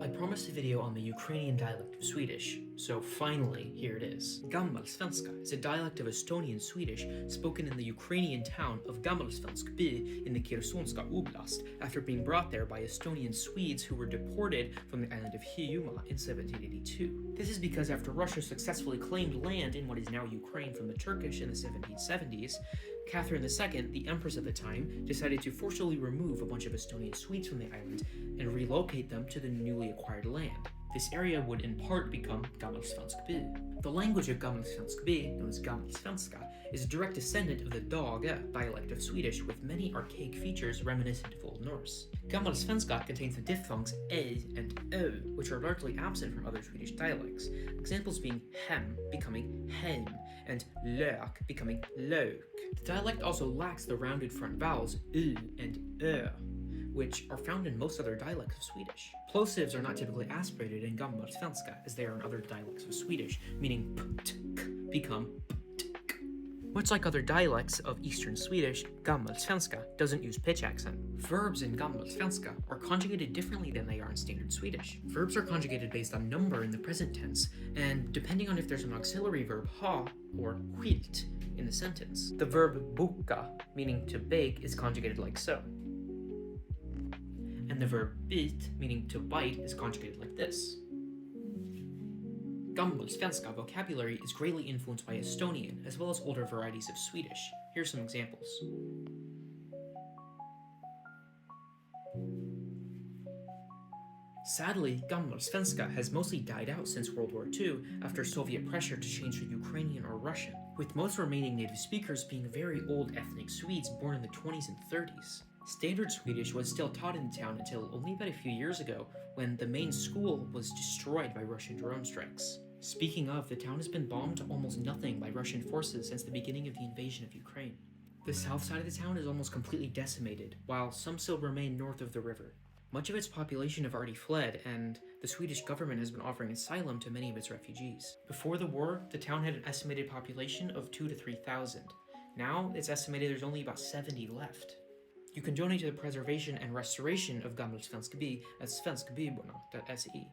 I promised a video on the Ukrainian dialect of Swedish, so finally, here it is. Gammalsvenska is a dialect of Estonian Swedish spoken in the Ukrainian town of Gammalsvensk by in the Khersonska Oblast after being brought there by Estonian Swedes who were deported from the island of Hiiumaa in 1782. This is because after Russia successfully claimed land in what is now Ukraine from the Turkish in the 1770s, Catherine II, the empress at the time, decided to forcibly remove a bunch of Estonian Swedes from the island and relocate them to the newly acquired land. This area would in part become Gammalsvensk by. The language of Gammalsvensk by, known as Gammalsvenska, is a direct descendant of the Daga dialect of Swedish with many archaic features reminiscent of Old Norse. Gammalsvenska contains the diphthongs e and o, which are largely absent from other Swedish dialects, examples being hem becoming heim and lök becoming lök. The dialect also lacks the rounded front vowels u and ö, which are found in most other dialects of Swedish. Plosives are not typically aspirated in Gammalsvenska, as they are in other dialects of Swedish, meaning p, t, k become p, t, k. Much like other dialects of Eastern Swedish, Gammalsvenska doesn't use pitch accent. Verbs in Gammalsvenska are conjugated differently than they are in standard Swedish. Verbs are conjugated based on number in the present tense, and depending on if there's an auxiliary verb ha or skilt in the sentence. The verb boka, meaning to bake, is conjugated like so. And the verb bit, meaning to bite, is conjugated like this. Gammalsvenska vocabulary is greatly influenced by Estonian, as well as older varieties of Swedish. Here are some examples. Sadly, Gammalsvenska has mostly died out since World War II after Soviet pressure to change to Ukrainian or Russian, with most remaining native speakers being very old ethnic Swedes born in the 20s and 30s. Standard Swedish was still taught in the town until only about a few years ago, when the main school was destroyed by Russian drone strikes. Speaking of, the town has been bombed to almost nothing by Russian forces since the beginning of the invasion of Ukraine. The south side of the town is almost completely decimated, while some still remain north of the river. Much of its population have already fled, and the Swedish government has been offering asylum to many of its refugees. Before the war, the town had an estimated population of 2,000 to 3,000. Now, it's estimated there's only about 70 left. You can donate to the preservation and restoration of Gammalsvensk by at svenskbyborna.se.